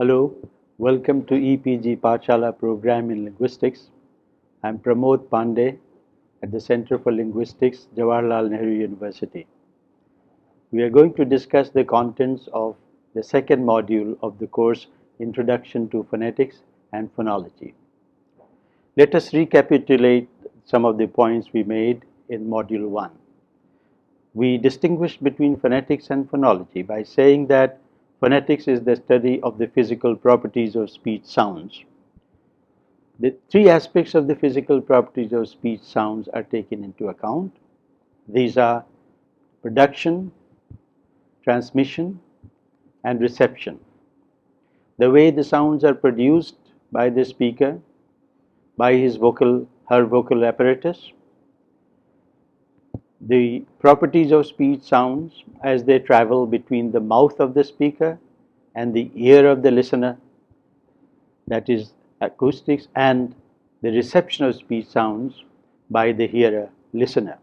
Hello, welcome to EPG Pachala program in linguistics. I am Pramod Pandey at the Center for Linguistics, Jawaharlal Nehru University. We are going to discuss the contents of the second module of the course Introduction to Phonetics and Phonology. Let us recapitulate some of the points we made in module 1. We distinguished between phonetics and phonology by saying that phonetics is the study of the physical properties of speech sounds. The three aspects of the physical properties of speech sounds are taken into account. These are production, transmission, and reception. The way the sounds are produced by the speaker, by her vocal apparatus, the properties of speech sounds as they travel between the mouth of the speaker and the ear of the listener, that is acoustics, and the reception of speech sounds by the hearer listener.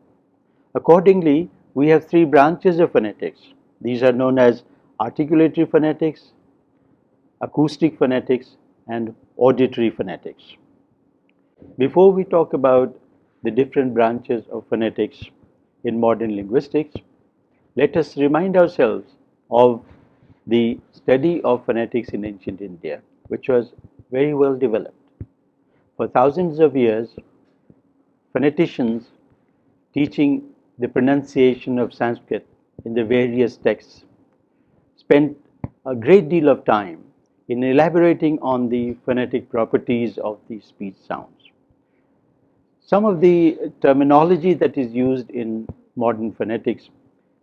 Accordingly, we have three branches of phonetics. These are known as articulatory phonetics, acoustic phonetics, and auditory phonetics. Before we talk about the different branches of phonetics in modern linguistics, let us remind ourselves of the study of phonetics in ancient India, which was very well developed. For thousands of years, phoneticians teaching the pronunciation of Sanskrit in the various texts spent a great deal of time in elaborating on the phonetic properties of these speech sounds. Some of the terminology that is used in modern phonetics,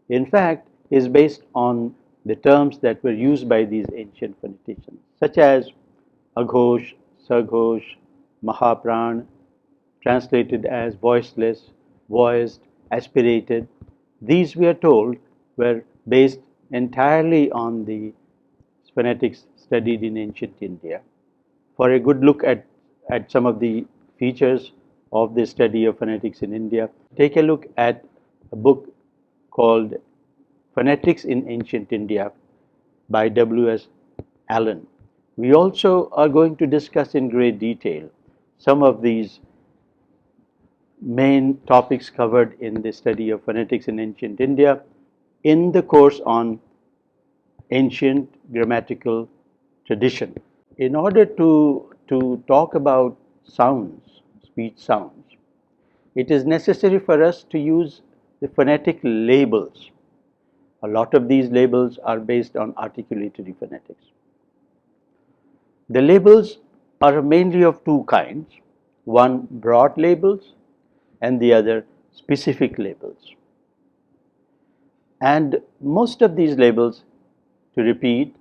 in fact, is based on the terms that were used by these ancient phoneticians, such as aghosh, saghosh, mahapran, translated as voiceless, voiced, aspirated. These, we are told, were based entirely on the phonetics studied in ancient India. For a good look at some of the features of the study of phonetics in India, take a look at a book called Phonetics in Ancient India by W.S. Allen. We also are going to discuss in great detail some of these main topics covered in the study of phonetics in ancient India in the course on ancient grammatical tradition. In order to talk about sounds, speech sounds, it is necessary for us to use the phonetic labels. A lot of these labels are based on articulatory phonetics. The labels are mainly of two kinds, one broad labels and the other specific labels. And most of these labels, to repeat,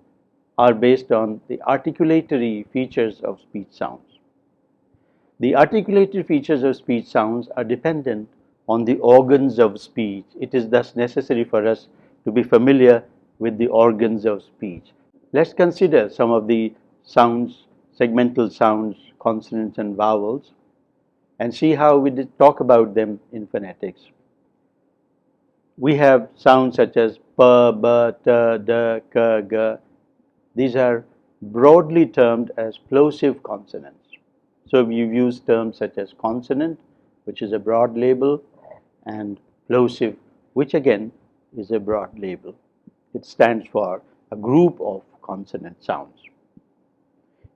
are based on the articulatory features of speech sounds. The articulatory features of speech sounds are dependent on the organs of speech. It is thus necessary for us to be familiar with the organs of speech. Let's consider some of the sounds, segmental sounds, consonants and vowels, and see how we talk about them in phonetics. We have sounds such as p, b, t, d, k, g. These are broadly termed as plosive consonants. So we've used terms such as consonant, which is a broad label, and plosive, which again is a broad label. It stands for a group of consonant sounds.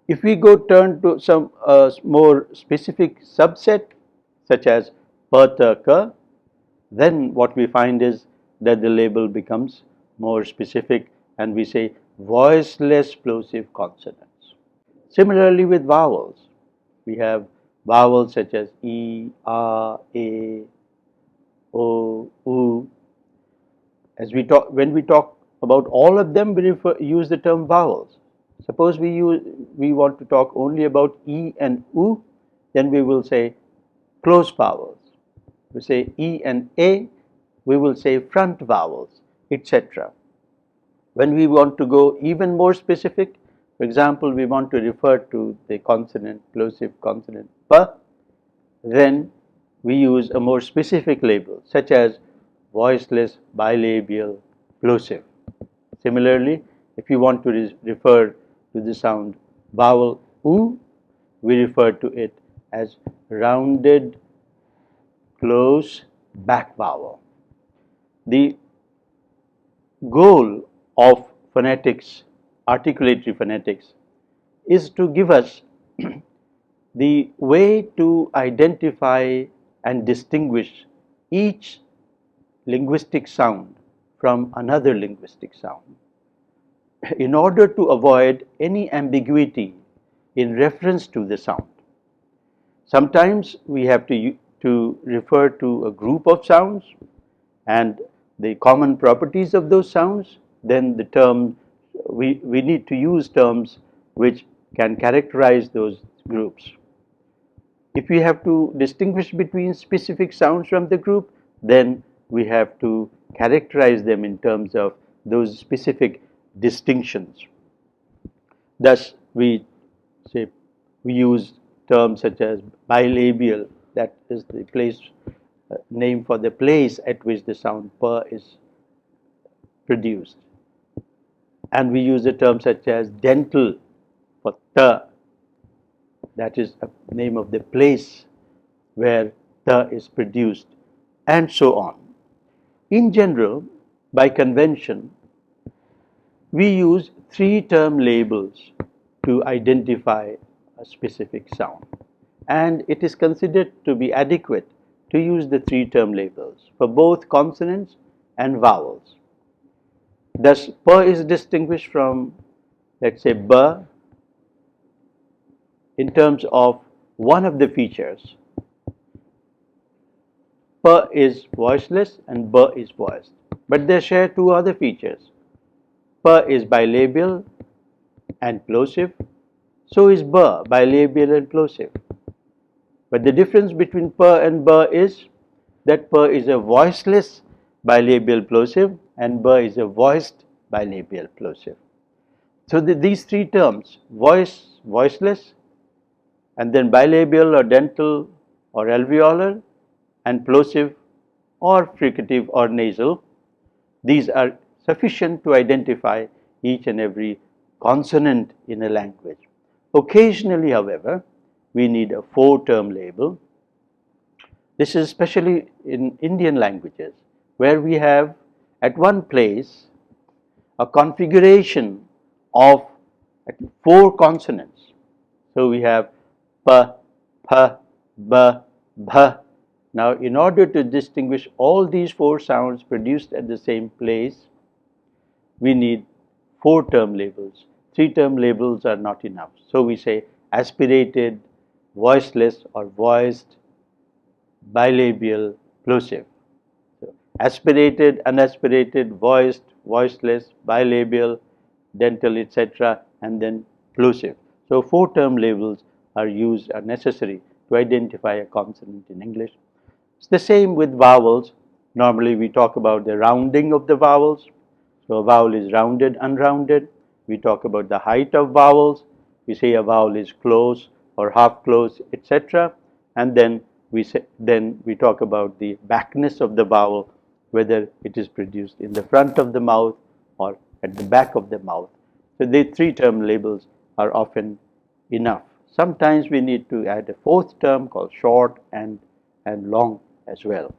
If we turn to some more specific subset, such as p, t, k, then what we find is that the label becomes more specific and we say voiceless plosive consonants. Similarly with vowels, we have vowels such as e, a, o, u. When we talk about all of them, we use the term vowels. Suppose we want to talk only about e and u, then we will say closed vowels. We say e and a, we will say front vowels, etc. When we want to go even more specific, for example, we want to refer to the consonant, plosive consonant p, then we use a more specific label such as voiceless bilabial plosive. Similarly, if you want to refer to the sound vowel oo, we refer to it as rounded close back vowel. The goal of phonetics, articulatory phonetics, is to give us the way to identify and distinguish each linguistic sound from another linguistic sound in order to avoid any ambiguity in reference to the sound. Sometimes we have to refer to a group of sounds and the common properties of those sounds, then the term, we need to use terms which can characterize those groups. If we have to distinguish between specific sounds from the group, then we have to characterize them in terms of those specific distinctions. Thus, we say we use terms such as bilabial, that is the place name for the place at which the sound p is produced. And we use a term such as dental for t, that is a name of the place where t is produced, and so on. In general, by convention, we use three term labels to identify a specific sound, and it is considered to be adequate to use the three term labels for both consonants and vowels. Thus, p is distinguished from, let's say, b in terms of one of the features. P is voiceless and b is voiced, but they share two other features. P is bilabial and plosive, so is b bilabial and plosive. But the difference between p and b is that p is a voiceless bilabial plosive and b is a voiced bilabial plosive. So these three terms, voiceless, and then bilabial or dental or alveolar, and plosive or fricative or nasal, these are sufficient to identify each and every consonant in a language. Occasionally, however, we need a four-term label. This is especially in Indian languages, where we have at one place a configuration of four consonants. So we have p, p, b, bh. Now, in order to distinguish all these four sounds produced at the same place, we need four-term labels. Three-term labels are not enough. So we say aspirated, voiceless or voiced, bilabial, plosive. So aspirated, unaspirated, voiced, voiceless, bilabial, dental, etc., and then plosive. So four-term labels are necessary to identify a consonant in English. It's the same with vowels. Normally we talk about the rounding of the vowels. So a vowel is rounded, unrounded. We talk about the height of vowels. We say a vowel is close or half close, etc. And then we talk about the backness of the vowel, whether it is produced in the front of the mouth or at the back of the mouth. So the three-term labels are often enough. Sometimes we need to add a fourth term called short and long as well.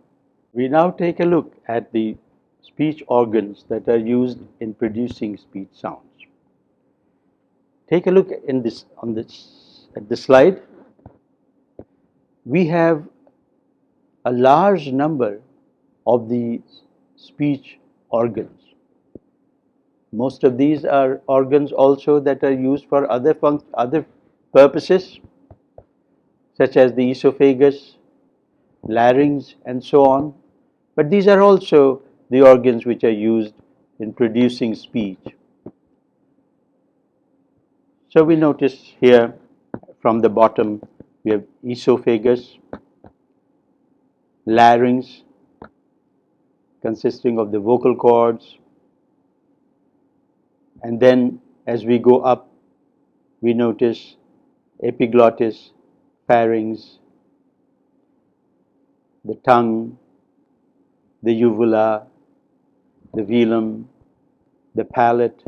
We now take a look at the speech organs that are used in producing speech sounds. Take a look at this slide. We have a large number of the speech organs. Most of these are organs also that are used for other purposes, such as the esophagus, larynx, and so on. But these are also the organs which are used in producing speech. So we notice here from the bottom we have esophagus, larynx consisting of the vocal cords, and then as we go up we notice epiglottis, pharynx, the tongue, the uvula, the velum, the palate,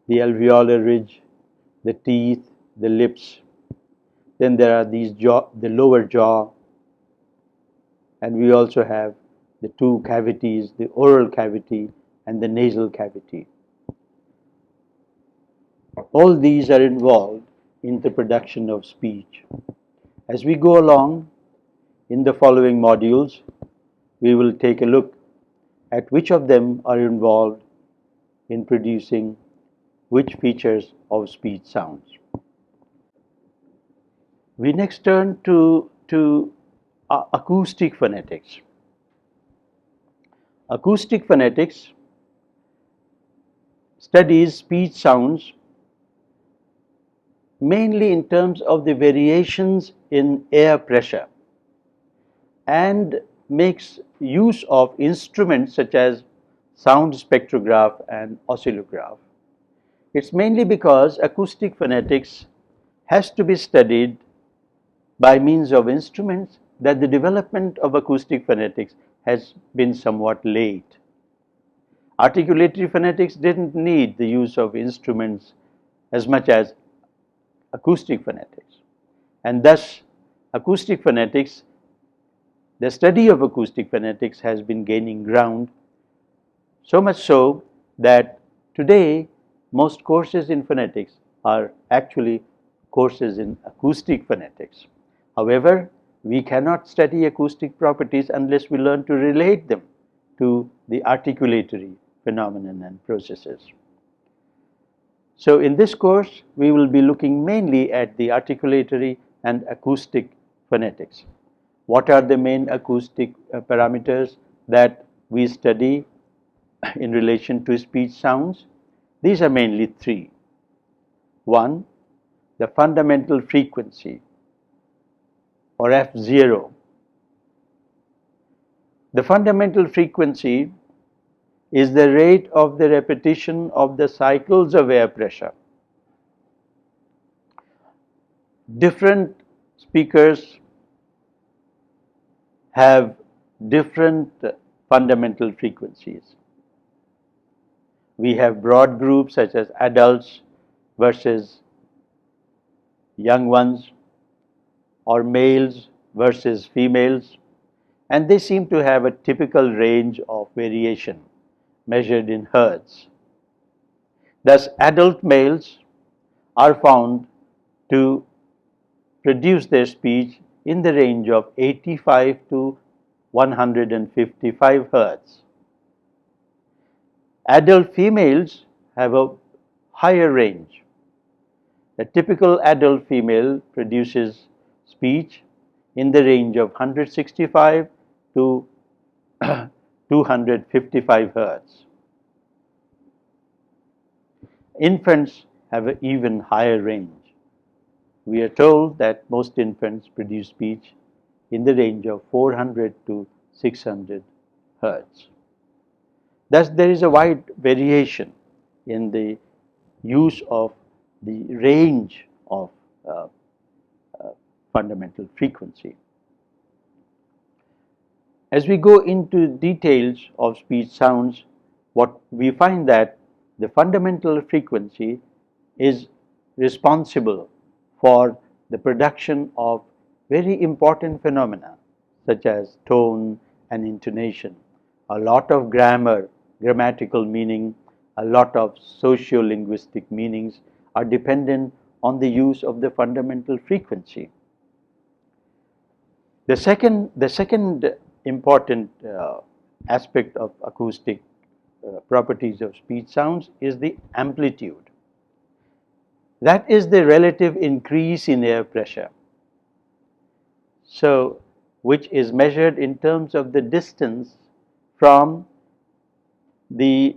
the alveolar ridge, the teeth, the lips. Then there are these jaw, the lower jaw, and we also have the two cavities, the oral cavity and the nasal cavity. All these are involved in the production of speech. As we go along in the following modules, we will take a look at which of them are involved in producing which features of speech sounds. We next turn to acoustic phonetics. Acoustic phonetics studies speech sounds mainly in terms of the variations in air pressure and makes use of instruments such as sound spectrograph and oscillograph. It's mainly because acoustic phonetics has to be studied by means of instruments that the development of acoustic phonetics has been somewhat late. Articulatory phonetics didn't need the use of instruments as much as acoustic phonetics, and thus acoustic phonetics, the study of acoustic phonetics has been gaining ground, so much so that today most courses in phonetics are actually courses in acoustic phonetics. However, we cannot study acoustic properties unless we learn to relate them to the articulatory phenomenon and processes. So in this course, we will be looking mainly at the articulatory and acoustic phonetics. What are the main acoustic parameters that we study in relation to speech sounds? These are mainly three. One, the fundamental frequency, or F0. The fundamental frequency is the rate of the repetition of the cycles of air pressure. Different speakers have different fundamental frequencies. We have broad groups such as adults versus young ones, or males versus females, and they seem to have a typical range of variation measured in hertz. Thus, adult males are found to produce their speech in the range of 85 to 155 hertz. Adult females have a higher range. The typical adult female produces speech in the range of 165 to 255 hertz. Infants have an even higher range. We are told that most infants produce speech in the range of 400 to 600 hertz. Thus, there is a wide variation in the use of the range of fundamental frequency. As we go into details of speech sounds, what we find that the fundamental frequency is responsible for the production of very important phenomena such as tone and intonation, a lot of grammar, grammatical meaning, a lot of socio-linguistic meanings are dependent on the use of the fundamental frequency. The second important aspect of acoustic properties of speech sounds is the amplitude. That is the relative increase in air pressure. So, which is measured in terms of the distance from the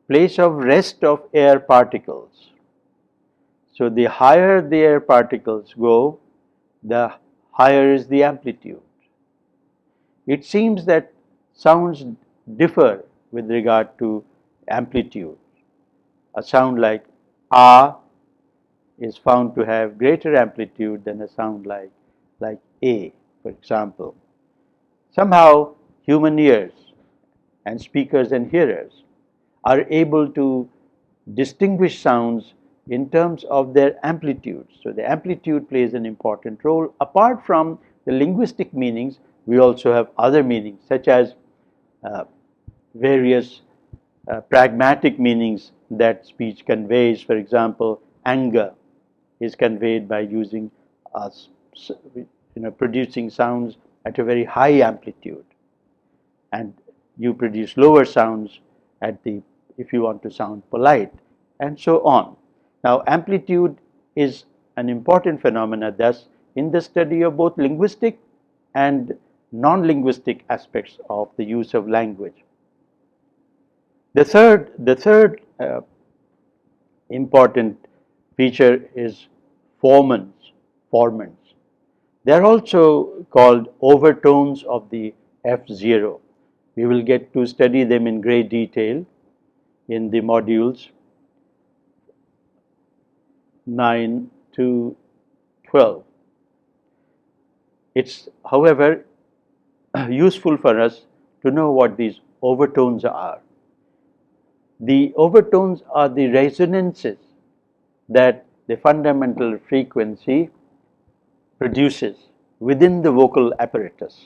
place of rest of air particles. So, the higher the air particles go, the higher is the amplitude. It seems that sounds differ with regard to amplitude. A sound like ah is found to have greater amplitude than a sound like a, for example. Somehow human ears and speakers and hearers are able to distinguish sounds in terms of their amplitude. So the amplitude plays an important role. Apart from the linguistic meanings, we also have other meanings, such as various pragmatic meanings that speech conveys. For example, anger is conveyed by using producing sounds at a very high amplitude, and you produce lower sounds at the if you want to sound polite, and so on. Now, amplitude is an important phenomena thus in the study of both linguistic and non-linguistic aspects of the use of language. The third important feature is formants. Formants. They are also called overtones of the F0. We will get to study them in great detail in the modules 9 to 12. It's, however, useful for us to know what these overtones are. The overtones are the resonances that the fundamental frequency produces within the vocal apparatus.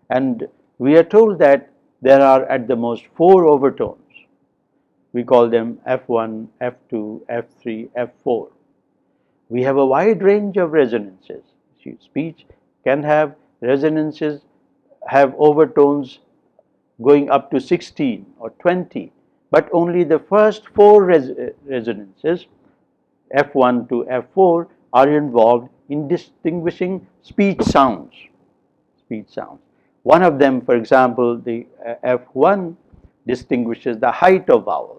And we are told that there are at the most 4 overtones. We call them F1, F2, F3, F4. We have a wide range of resonances. Speech can have resonances, have overtones going up to 16 or 20, but only the first 4 resonances, F1 to F4, are involved in distinguishing speech sounds. Speech sounds. One of them, for example, the F1 distinguishes the height of vowels.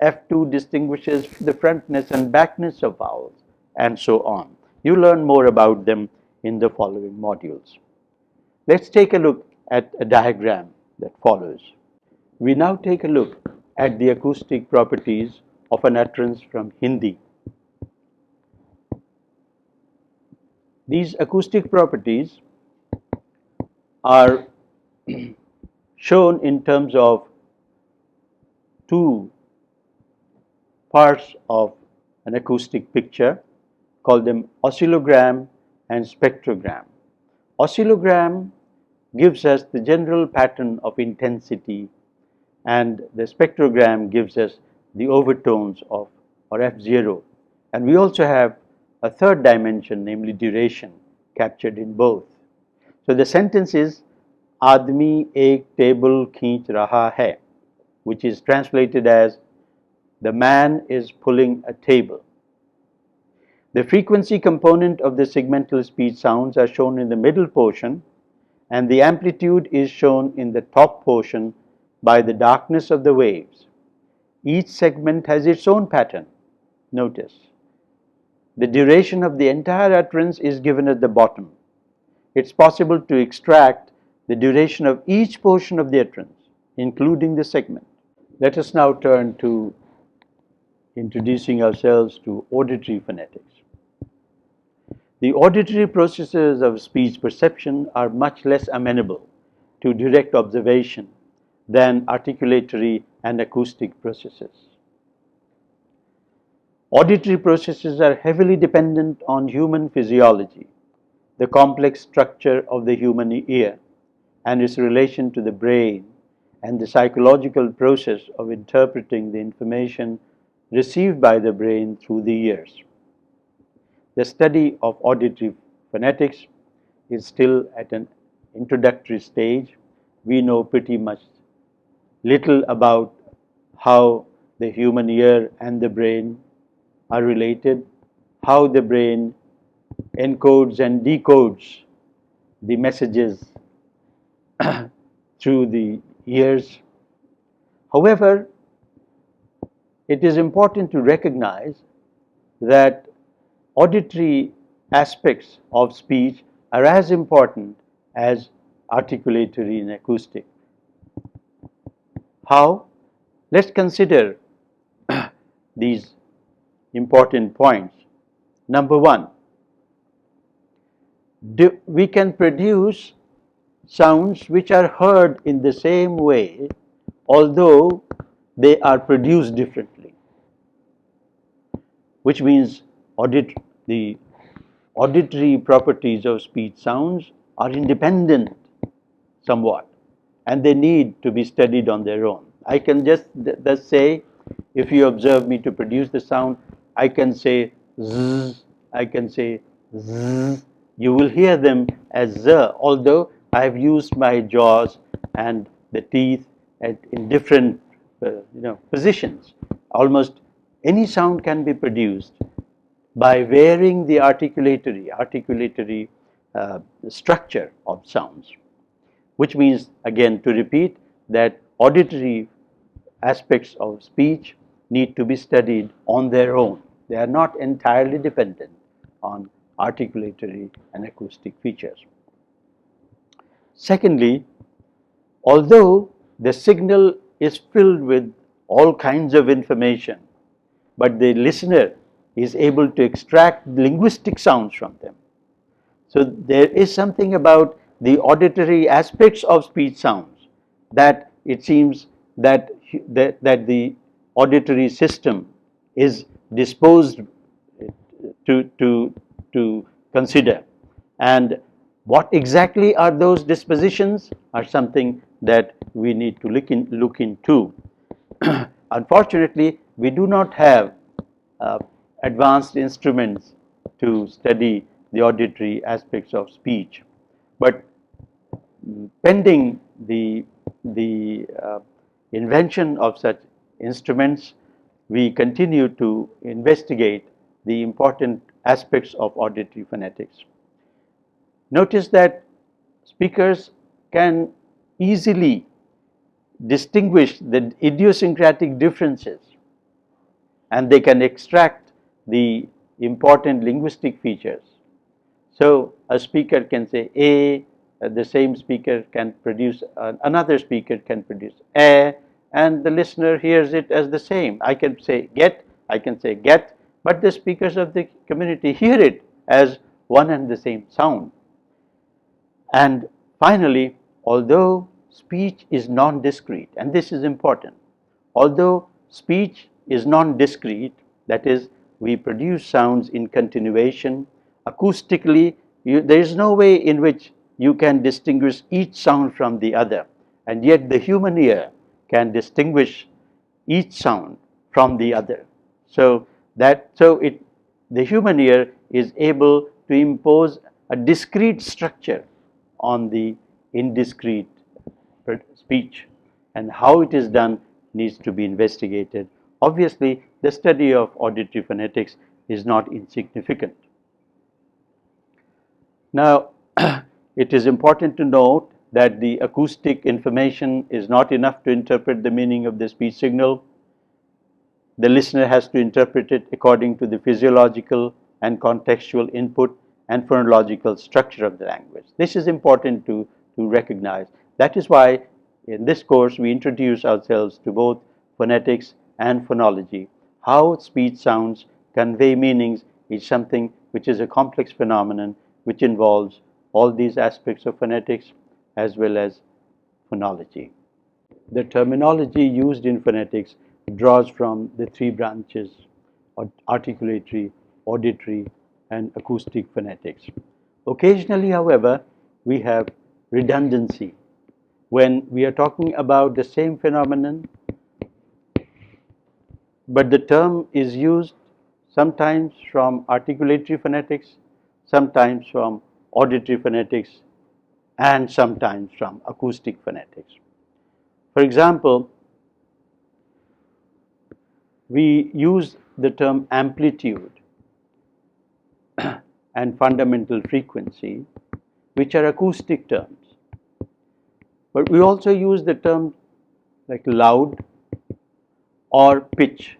F2 distinguishes the frontness and backness of vowels, and so on. You learn more about them in the following modules. Let's take a look at a diagram that follows. We now take a look at the acoustic properties of an utterance from Hindi. These acoustic properties are shown in terms of 2 parts of an acoustic picture, call them oscillogram and spectrogram. Oscillogram gives us the general pattern of intensity, and the spectrogram gives us the overtones of or F0. And we also have a third dimension, namely duration, captured in both. So the sentence is Aadmi ek table kheech raha hai, which is translated as the man is pulling a table. The frequency component of the segmental speech sounds are shown in the middle portion, and the amplitude is shown in the top portion by the darkness of the waves. Each segment has its own pattern. Notice, the duration of the entire utterance is given at the bottom. It's possible to extract the duration of each portion of the utterance, including the segment. Let us now turn to introducing ourselves to auditory phonetics. The auditory processes of speech perception are much less amenable to direct observation than articulatory and acoustic processes. Auditory processes are heavily dependent on human physiology, the complex structure of the human ear, and its relation to the brain, and the psychological process of interpreting the information received by the brain through the ears. The study of auditory phonetics is still at an introductory stage. We know pretty much little about how the human ear and the brain are related, how the brain encodes and decodes the messages through the ears. However, it is important to recognize that auditory aspects of speech are as important as articulatory and acoustic. How? Let's consider these important points. Number 1, we can produce sounds which are heard in the same way, although they are produced differently. which means the auditory properties of speech sounds are independent somewhat, and they need to be studied on their own. I can just thus say, if you observe me to produce the sound, I can say zzz, I can say zzz. You will hear them as z, although I have used my jaws and the teeth in different positions. Almost any sound can be produced by varying the articulatory structure of sounds, which means, again, to repeat, that auditory aspects of speech need to be studied on their own. They are not entirely dependent on articulatory and acoustic features. Secondly, although the signal is filled with all kinds of information, but the listener is able to extract linguistic sounds from them. So there is something about the auditory aspects of speech sounds that it seems that the auditory system is disposed to, to, to consider. And what exactly are those dispositions are something that we need to look into. Unfortunately, we do not have uh, advanced instruments to study the auditory aspects of speech. But pending the invention of such instruments, we continue to investigate the important aspects of auditory phonetics. Notice that speakers can easily distinguish the idiosyncratic differences, and they can extract the important linguistic features. So a speaker can say a, the same speaker can produce, another speaker can produce a, and the listener hears it as the same. I can say get, I can say get, but the speakers of the community hear it as one and the same sound. And finally, although speech is non-discrete, and this is important, although speech is non-discrete, that is, we produce sounds in continuation, acoustically, there is no way in which you can distinguish each sound from the other, and yet the human ear can distinguish each sound from the other. So the human ear is able to impose a discrete structure on the indiscrete speech, and how it is done needs to be investigated. Obviously, the study of auditory phonetics is not insignificant. Now, it is important to note that the acoustic information is not enough to interpret the meaning of the speech signal. The listener has to interpret it according to the physiological and contextual input and phonological structure of the language. This is important to recognize. That is why in this course we introduce ourselves to both phonetics and phonology. How speech sounds convey meanings is something which is a complex phenomenon which involves all these aspects of phonetics as well as phonology. The terminology used in phonetics draws from the three branches: articulatory, auditory, and acoustic phonetics. Occasionally, however, we have redundancy. When we are talking about the same phenomenon, but the term is used sometimes from articulatory phonetics, sometimes from auditory phonetics, and sometimes from acoustic phonetics. For example, we use the term amplitude and fundamental frequency, which are acoustic terms. But we also use the term like loud or pitch.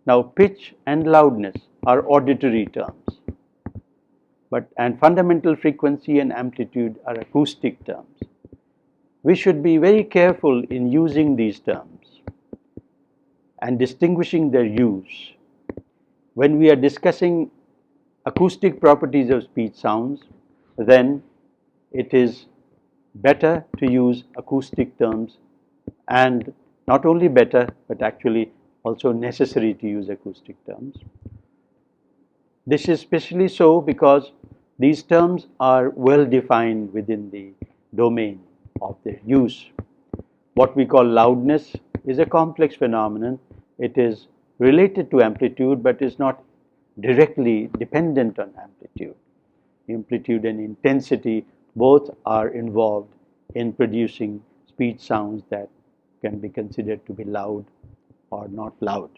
Now, pitch and loudness are auditory terms, and fundamental frequency and amplitude are acoustic terms. We should be very careful in using these terms and distinguishing their use. When we are discussing acoustic properties of speech sounds, then it is better to use acoustic terms, and not only better, but actually also necessary to use acoustic terms. This is especially so because these terms are well defined within the domain of their use. What we call loudness is a complex phenomenon. It is related to amplitude but is not directly dependent on amplitude. Amplitude and intensity both are involved in producing speech sounds that can be considered to be loud or not loud.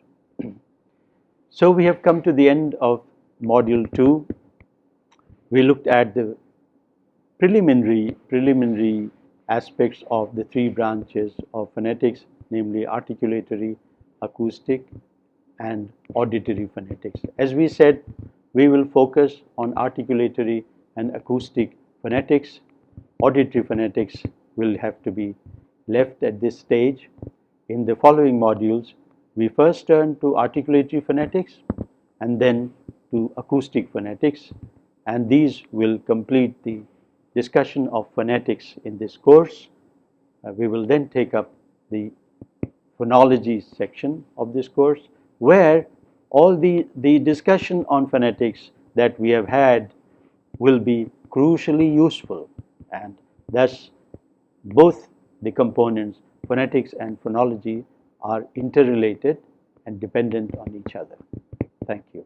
So we have come to the end of module 2. We looked at the preliminary aspects of the three branches of phonetics, namely articulatory, acoustic, and auditory phonetics. As we said, we will focus on articulatory and acoustic phonetics. Auditory phonetics will have to be left at this stage. In the following modules, we first turn to articulatory phonetics and then to acoustic phonetics, and these will complete the discussion of phonetics in this course. We will then take up the phonology section of this course, where all the discussion on phonetics that we have had will be crucially useful, and thus both the components, phonetics and phonology, are interrelated and dependent on each other. Thank you.